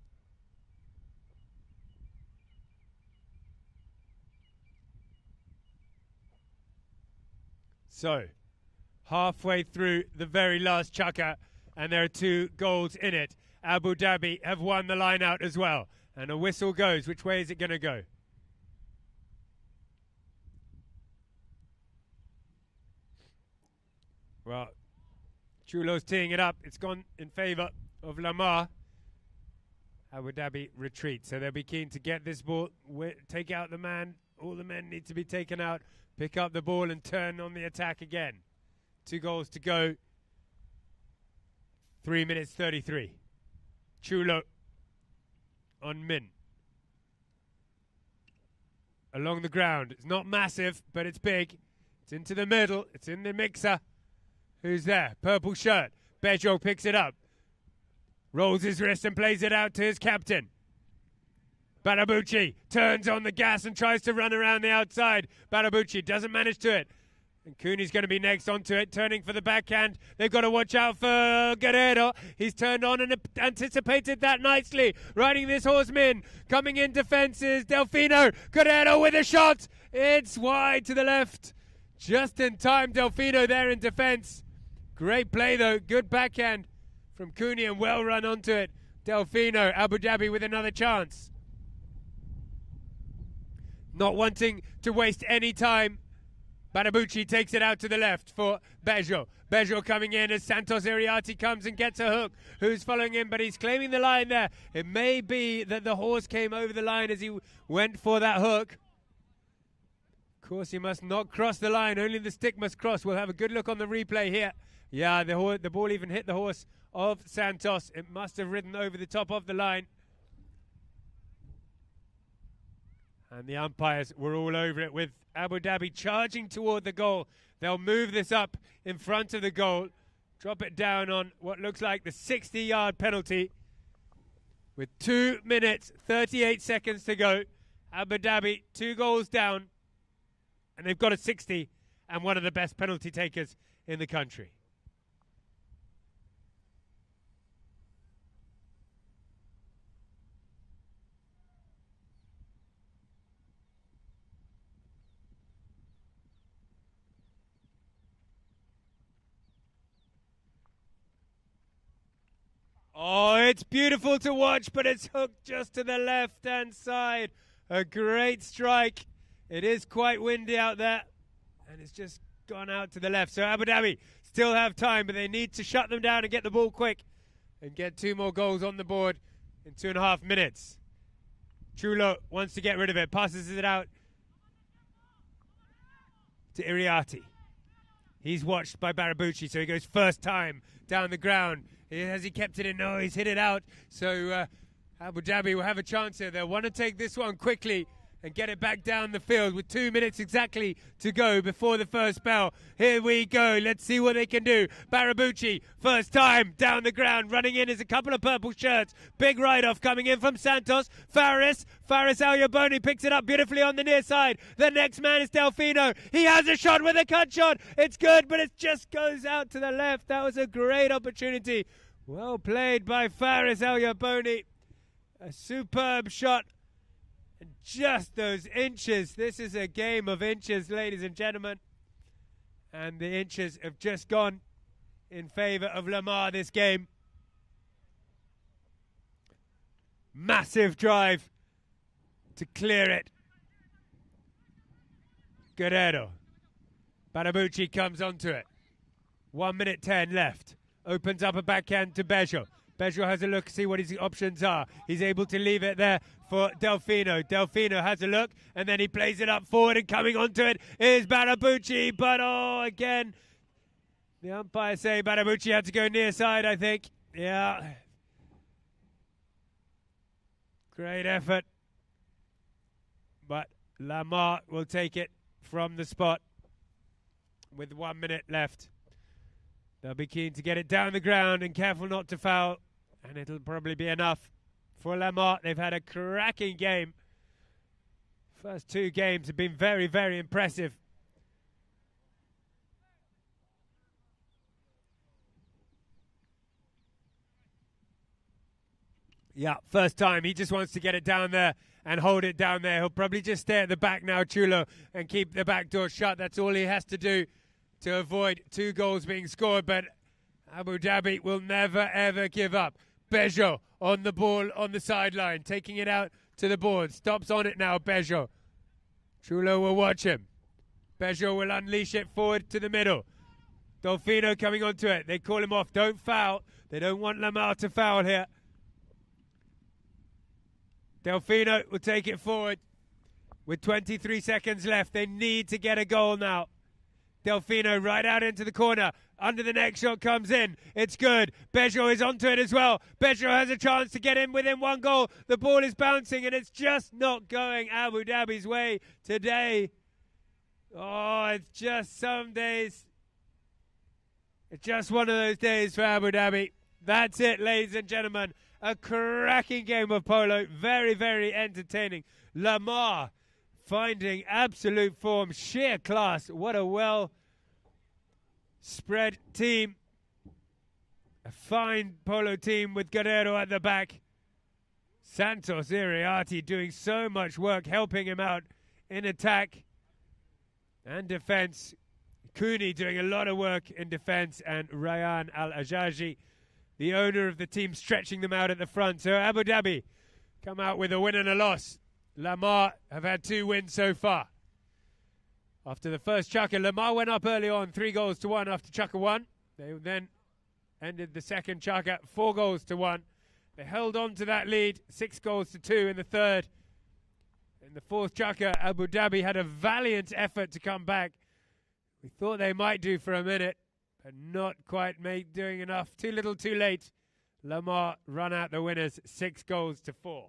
So, halfway through the very last chukker, and there are 2 goals in it. Abu Dhabi have won the line out as well. And a whistle goes. Which way is it going to go? Well, Chulo's teeing it up. It's gone in favour of Emaar. Abu Dhabi retreat. So they'll be keen to get this ball, take out the man. All the men need to be taken out. Pick up the ball and turn on the attack again. 2 goals to go. 3 minutes 33. Chulo on Min. Along the ground. It's not massive, but it's big. It's into the middle. It's in the mixer. Who's there? Purple shirt. Bejo picks it up. Rolls his wrist and plays it out to his captain. Barabuchi turns on the gas and tries to run around the outside. Barabuchi doesn't manage to it. And Cooney's going to be next onto it, turning for the backhand. They've got to watch out for Guerrero. He's turned on and anticipated that nicely. Riding this horseman. Coming in defenses. Delfino. Guerrero with a shot. It's wide to the left. Just in time, Delfino there in defense. Great play, though. Good backhand from Cooney and well run onto it. Delfino, Abu Dhabi with another chance. not wanting to waste any time. Barabucci takes it out to the left for Bejo. Bejo coming in as Santos Iriarte comes and gets a hook. Who's following him, but he's claiming the line there. It may be that the horse came over the line as he went for that hook. Of course, he must not cross the line. Only the stick must cross. We'll have a good look on the replay here. Yeah, the ball even hit the horse of Santos. It must have ridden over the top of the line. And the umpires were all over it with Abu Dhabi charging toward the goal. They'll move this up in front of the goal, drop it down on what looks like the 60-yard penalty. With 2 minutes, 38 seconds to go, Abu Dhabi 2 goals down, and they've got a 60 and one of the best penalty takers in the country. Oh, it's beautiful to watch, but it's hooked just to the left-hand side. A great strike. It is quite windy out there, and it's just gone out to the left. So Abu Dhabi still have time, but they need to shut them down and get the ball quick and get 2 more goals on the board in 2.5 minutes. Chulo wants to get rid of it, passes it out to Iriarte. He's watched by Barabucci, so he goes first time down the ground. Has he kept it in? No, he's hit it out. So Abu Dhabi will have a chance here. They'll want to take this one quickly and get it back down the field with 2 minutes exactly to go before the first bell. Here we go. Let's see what they can do. Barabucci, first time down the ground. Running in is a couple of purple shirts. Big ride-off coming in from Santos. Faris Al-Yaboni picks it up beautifully on the near side. The next man is Delfino. He has a shot with a cut shot. It's good, but it just goes out to the left. That was a great opportunity. Well played by Faris Al-Yaboni. A superb shot. And just those inches. This is a game of inches, ladies and gentlemen. And the inches have just gone in favor of Emaar this game. Massive drive to clear it. Guerrero. Barabucci comes onto it. 1 minute 10 left. Opens up a backhand to Bejo. Bejo has a look, see what his options are. He's able to leave it there for Delfino. Delfino has a look, and then he plays it up forward, and coming onto it is Barabucci. But, oh, again, the umpires say Barabucci had to go near side, I think. Yeah. Great effort. But Emaar will take it from the spot with 1 minute left. They'll be keen to get it down the ground and careful not to foul. And it'll probably be enough for Emaar. They've had a cracking game. First 2 games have been very, very impressive. Yeah, first time. He just wants to get it down there and hold it down there. He'll probably just stay at the back now, Chulo, and keep the back door shut. That's all he has to do to avoid 2 goals being scored. But Abu Dhabi will never, ever give up. Bejo on the ball on the sideline, taking it out to the board. Stops on it now, Bejo. Chulo will watch him. Bejo will unleash it forward to the middle. Delfino coming onto it. They call him off. Don't foul. They don't want Emaar to foul here. Delfino will take it forward. With 23 seconds left, they need to get a goal now. Delfino right out into the corner. Under the neck shot comes in. It's good. Bejo is onto it as well. Bejo has a chance to get in within 1 goal. The ball is bouncing and it's just not going Abu Dhabi's way today. Oh, it's just some days. It's just one of those days for Abu Dhabi. That's it, ladies and gentlemen. A cracking game of polo. Very, very entertaining. Emaar finding absolute form, sheer class. What a well-spread team. A fine polo team with Guerrero at the back. Santos Iriarte doing so much work, helping him out in attack and defense. Cooney doing a lot of work in defense, and Rayyan Al-Ajaji, the owner of the team, stretching them out at the front. So Abu Dhabi come out with a win and a loss Emaar have had 2 wins so far. After the first chukker, Emaar went up early on, 3-1 after chukker 1. They then ended the second chukker, 4-1. They held on to that lead, 6-2 in the third. In the fourth chukker, Abu Dhabi had a valiant effort to come back. We thought they might do for a minute, but not quite doing enough. Too little, too late. Emaar run out the winners, 6-4.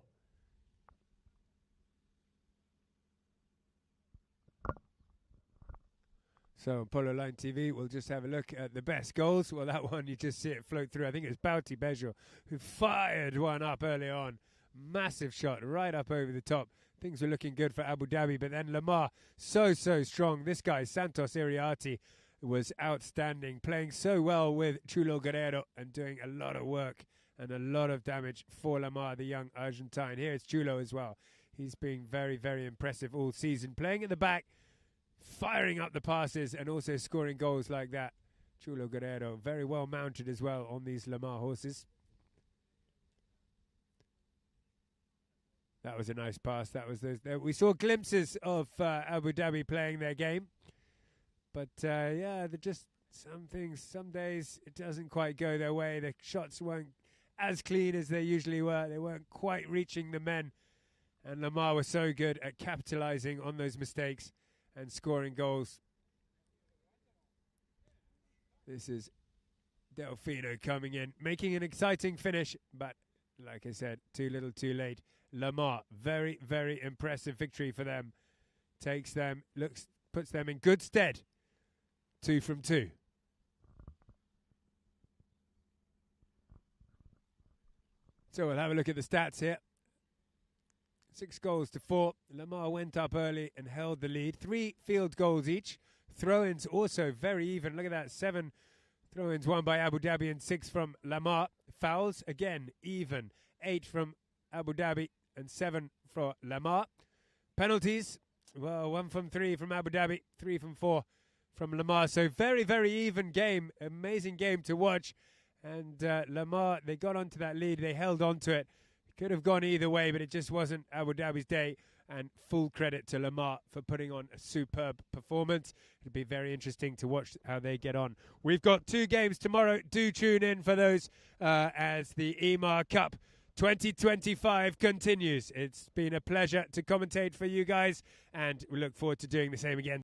So on Polo Line TV, we'll just have a look at the best goals. Well, that one, you just see it float through. I think it was Bauti Bejo who fired one up early on. Massive shot right up over the top. Things were looking good for Abu Dhabi, but then Emaar, so strong. This guy, Santos Iriarte, was outstanding, playing so well with Chulo Guerrero and doing a lot of work and a lot of damage for Emaar, the young Argentine. Here is Chulo as well. He's been very impressive all season, playing in the back, firing up the passes and also scoring goals like that. Chulo Guerrero, very well mounted as well on these Emaar horses. That was a nice pass. That was we saw glimpses of Abu Dhabi playing their game. But yeah, they're just some things, some days it doesn't quite go their way. The shots weren't as clean as they usually were. They weren't quite reaching the men. And Emaar was so good at capitalizing on those mistakes and scoring goals. This is Delfino coming in, making an exciting finish, but like I said, too little, too late. Emaar, very impressive victory for them. Takes them, puts them in good stead. 2 from 2. So we'll have a look at the stats here. 6-4. Emaar went up early and held the lead. 3 field goals each. Throw-ins also very even. Look at that. 7 throw-ins won by Abu Dhabi and 6 from Emaar. Fouls, again, even. 8 from Abu Dhabi and 7 for Emaar. Penalties, well, 1 from 3 from Abu Dhabi, 3 from 4 from Emaar. So very even game. Amazing game to watch. And Emaar, they got onto that lead. They held on to it. Could have gone either way, but it just wasn't Abu Dhabi's day. And full credit to Emaar for putting on a superb performance. It'll be very interesting to watch how they get on. We've got 2 games tomorrow. Do tune in for those as the Emaar Cup 2025 continues. It's been a pleasure to commentate for you guys, and we look forward to doing the same again.